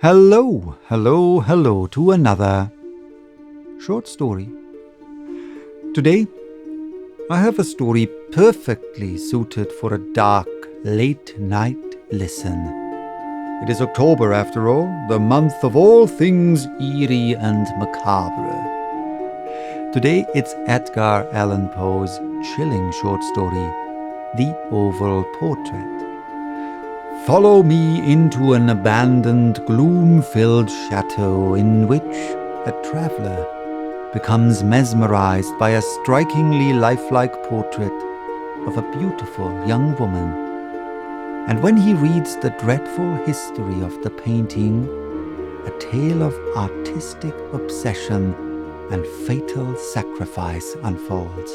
Hello, hello, hello to another short story. Today, I have a story perfectly suited for a dark, late-night listen. It is October, after all, the month of all things eerie and macabre. Today, it's Edgar Allan Poe's chilling short story, The Oval Portrait. Follow me into an abandoned, gloom-filled chateau in which a traveler becomes mesmerized by a strikingly lifelike portrait of a beautiful young woman. And when he reads the dreadful history of the painting, a tale of artistic obsession and fatal sacrifice unfolds.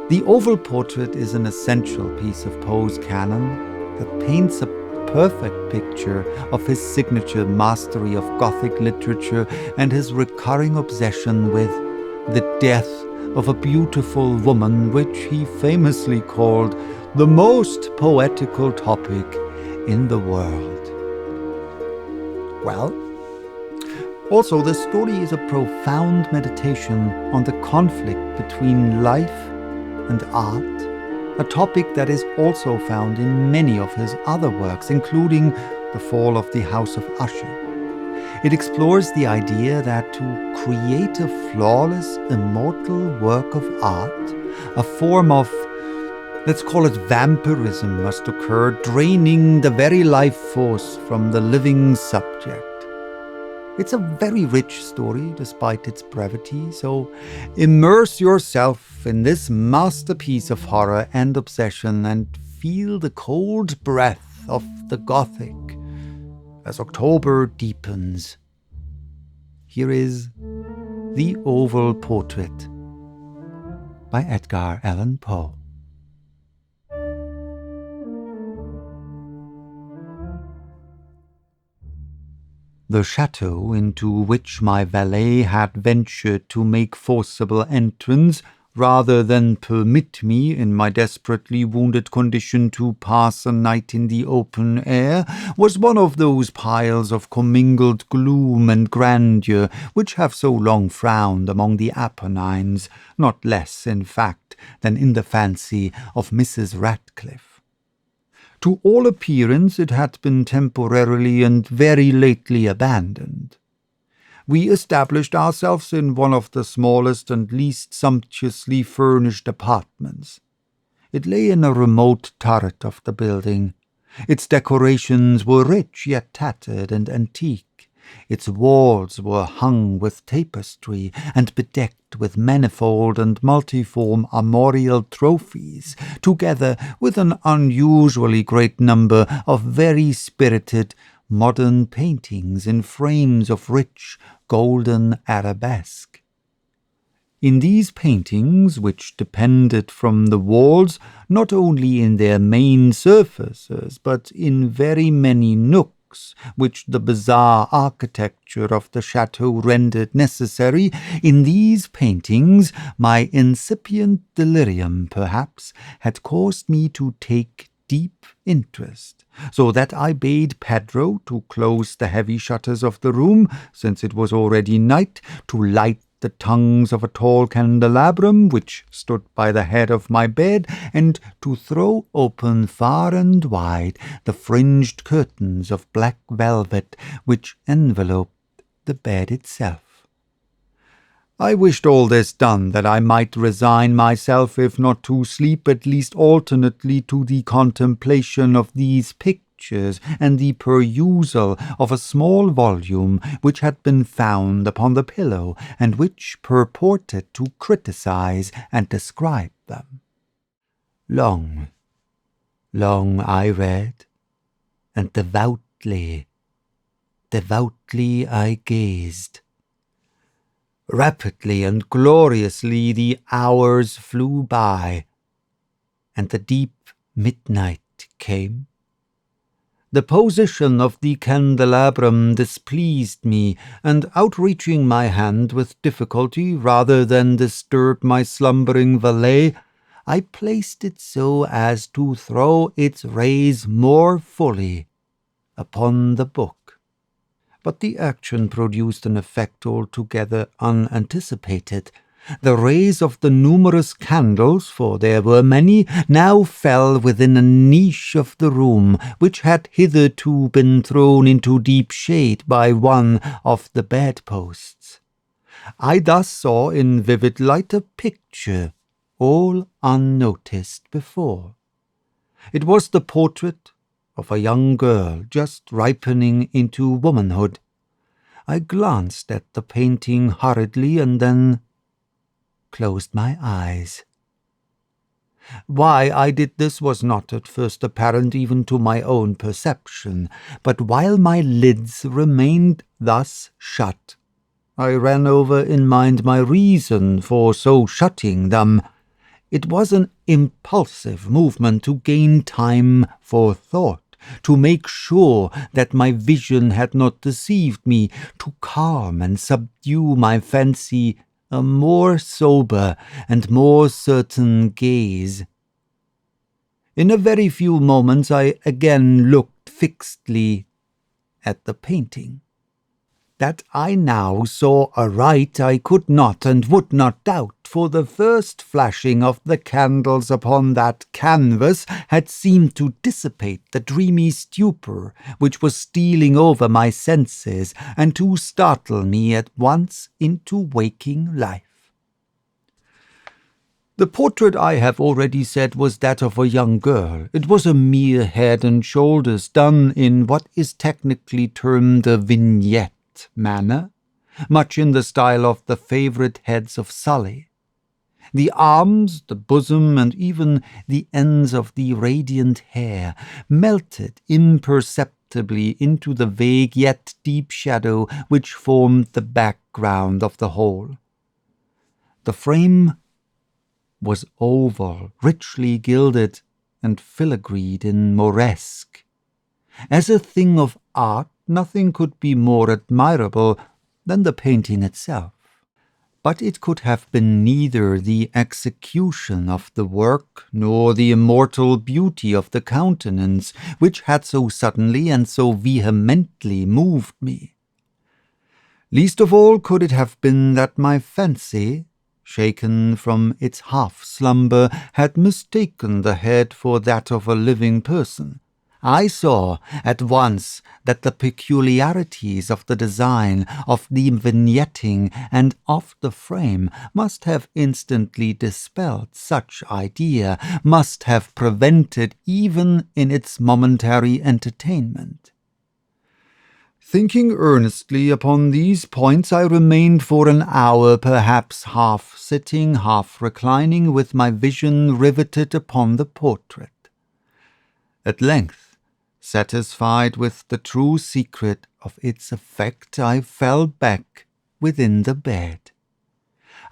The Oval Portrait is an essential piece of Poe's canon that paints a perfect picture of his signature mastery of Gothic literature and his recurring obsession with the death of a beautiful woman, which he famously called the most poetical topic in the world. Well, also the story is a profound meditation on the conflict between life and art, a topic that is also found in many of his other works, including The Fall of the House of Usher. It explores the idea that to create a flawless, immortal work of art, a form of, let's call it vampirism, must occur, draining the very life force from the living subject. It's a very rich story despite its brevity, so immerse yourself in this masterpiece of horror and obsession and feel the cold breath of the Gothic as October deepens. Here is The Oval Portrait by Edgar Allan Poe. The chateau into which my valet had ventured to make forcible entrance, rather than permit me, in my desperately wounded condition, to pass a night in the open air, was one of those piles of commingled gloom and grandeur which have so long frowned among the Apennines, not less, in fact, than in the fancy of Mrs. Radcliffe. To all appearance it had been temporarily and very lately abandoned. We established ourselves in one of the smallest and least sumptuously furnished apartments. It lay in a remote turret of the building. Its decorations were rich yet tattered and antique. Its walls were hung with tapestry and bedecked with manifold and multiform armorial trophies, together with an unusually great number of very spirited modern paintings in frames of rich golden arabesque. In these paintings, which depended from the walls not only in their main surfaces, but in very many nooks, which the bizarre architecture of the chateau rendered necessary, in these paintings my incipient delirium, perhaps, had caused me to take deep interest, so that I bade Pedro to close the heavy shutters of the room, since it was already night, to light the tongues of a tall candelabrum which stood by the head of my bed, and to throw open far and wide the fringed curtains of black velvet which enveloped the bed itself. I wished all this done that I might resign myself, if not to sleep, at least alternately to the contemplation of these pictures and the perusal of a small volume which had been found upon the pillow, and which purported to criticize and describe them. Long I read, and devoutly I gazed. Rapidly and gloriously the hours flew by, and the deep midnight came. The position of the candelabrum displeased me, and outreaching my hand with difficulty, rather than disturb my slumbering valet, I placed it so as to throw its rays more fully upon the book. But the action produced an effect altogether unanticipated. The rays of the numerous candles, for there were many, now fell within a niche of the room, which had hitherto been thrown into deep shade by one of the bedposts. I thus saw in vivid light a picture, all unnoticed before. It was the portrait of a young girl just ripening into womanhood. I glanced at the painting hurriedly and then closed my eyes. Why I did this was not at first apparent even to my own perception, but while my lids remained thus shut, I ran over in mind my reason for so shutting them. It was an impulsive movement to gain time for thought, to make sure that my vision had not deceived me, to calm and subdue my fancy a more sober and more certain gaze. In a very few moments I again looked fixedly at the painting. That I now saw aright I could not and would not doubt, for the first flashing of the candles upon that canvas had seemed to dissipate the dreamy stupor which was stealing over my senses, and to startle me at once into waking life. The portrait, I have already said, was that of a young girl. It was a mere head and shoulders, done in what is technically termed a vignette manner, much in the style of the favourite heads of Sully. The arms, the bosom, and even the ends of the radiant hair melted imperceptibly into the vague yet deep shadow which formed the background of the whole. The frame was oval, richly gilded, and filigreed in moresque. As a thing of art, nothing could be more admirable than the painting itself. But it could have been neither the execution of the work nor the immortal beauty of the countenance which had so suddenly and so vehemently moved me. Least of all could it have been that my fancy, shaken from its half-slumber, had mistaken the head for that of a living person. I saw at once that the peculiarities of the design, of the vignetting, and of the frame must have instantly dispelled such idea, must have prevented even in its momentary entertainment. Thinking earnestly upon these points, I remained for an hour, perhaps half sitting, half reclining, with my vision riveted upon the portrait. At length, satisfied with the true secret of its effect, I fell back within the bed.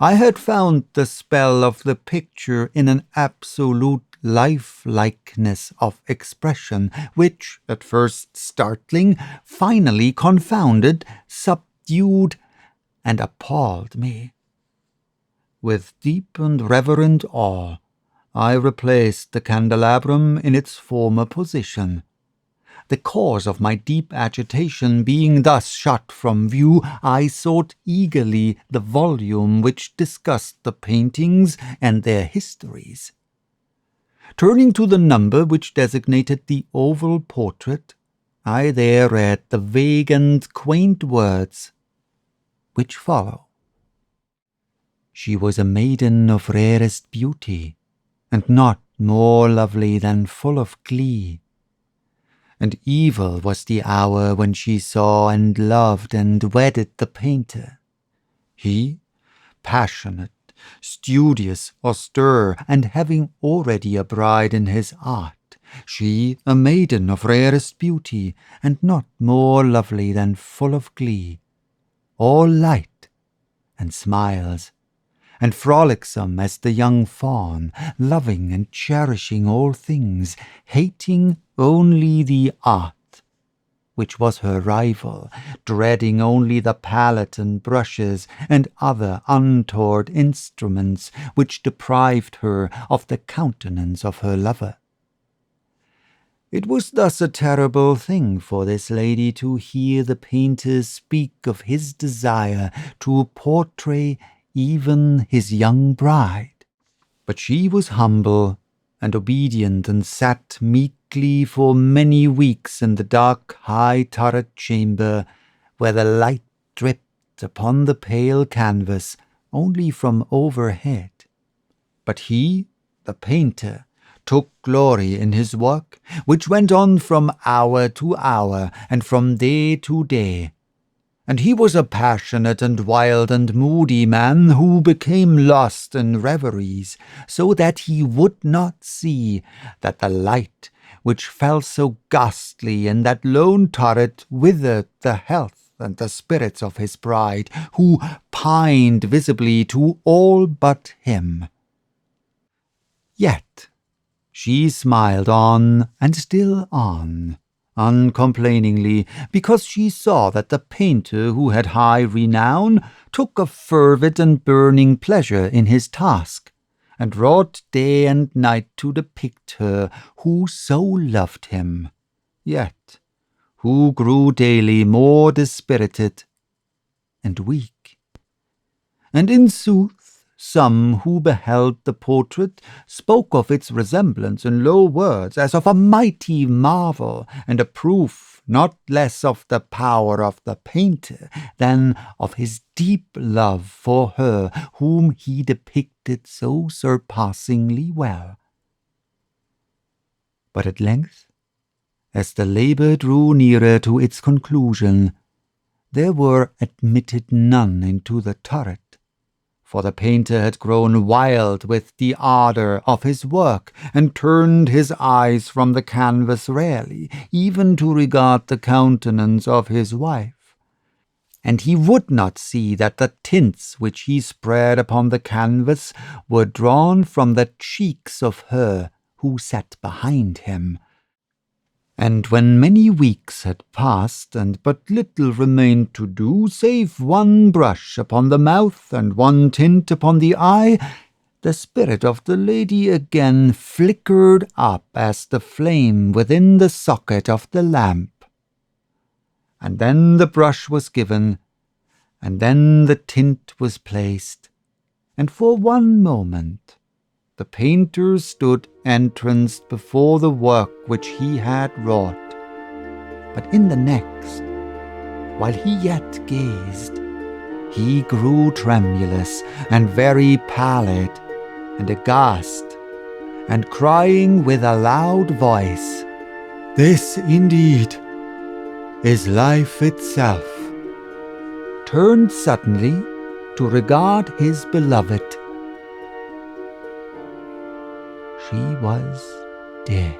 I had found the spell of the picture in an absolute lifelikeness of expression, which, at first startling, finally confounded, subdued, and appalled me. With deep and reverent awe, I replaced the candelabrum in its former position. The cause of my deep agitation being thus shut from view, I sought eagerly the volume which discussed the paintings and their histories. Turning to the number which designated the oval portrait, I there read the vague and quaint words which follow. She was a maiden of rarest beauty, and not more lovely than full of glee. And evil was the hour when she saw and loved and wedded the painter. He, passionate, studious, austere, and having already a bride in his art; she, a maiden of rarest beauty, and not more lovely than full of glee, all light and smiles, and frolicsome as the young fawn, loving and cherishing all things, hating only the art, which was her rival, dreading only the palette and brushes and other untoward instruments which deprived her of the countenance of her lover. It was thus a terrible thing for this lady to hear the painter speak of his desire to portray even his young bride. But she was humble and obedient, and sat meekly for many weeks in the dark high turret chamber, where the light dripped upon the pale canvas only from overhead. But he, the painter, took glory in his work, which went on from hour to hour, and from day to day. And he was a passionate and wild and moody man, who became lost in reveries, so that he would not see that the light which fell so ghastly in that lone turret withered the health and the spirits of his bride, who pined visibly to all but him. Yet she smiled on, and still on, uncomplainingly, because she saw that the painter, who had high renown, took a fervid and burning pleasure in his task, and wrought day and night to depict her who so loved him, yet who grew daily more dispirited and weak. And in sooth, some who beheld the portrait spoke of its resemblance in low words, as of a mighty marvel, and a proof not less of the power of the painter than of his deep love for her whom he depicted so surpassingly well. But at length, as the labour drew nearer to its conclusion, there were admitted none into the turret, for the painter had grown wild with the ardour of his work, and turned his eyes from the canvas rarely, even to regard the countenance of his wife. And he would not see that the tints which he spread upon the canvas were drawn from the cheeks of her who sat behind him. And when many weeks had passed, and but little remained to do, save one brush upon the mouth and one tint upon the eye, the spirit of the lady again flickered up as the flame within the socket of the lamp. And then the brush was given, and then the tint was placed, and for one moment the painter stood entranced before the work which he had wrought. But in the next, while he yet gazed, he grew tremulous and very pallid, and aghast, and crying with a loud voice, "This indeed is life itself," turned suddenly to regard his beloved. She was dead.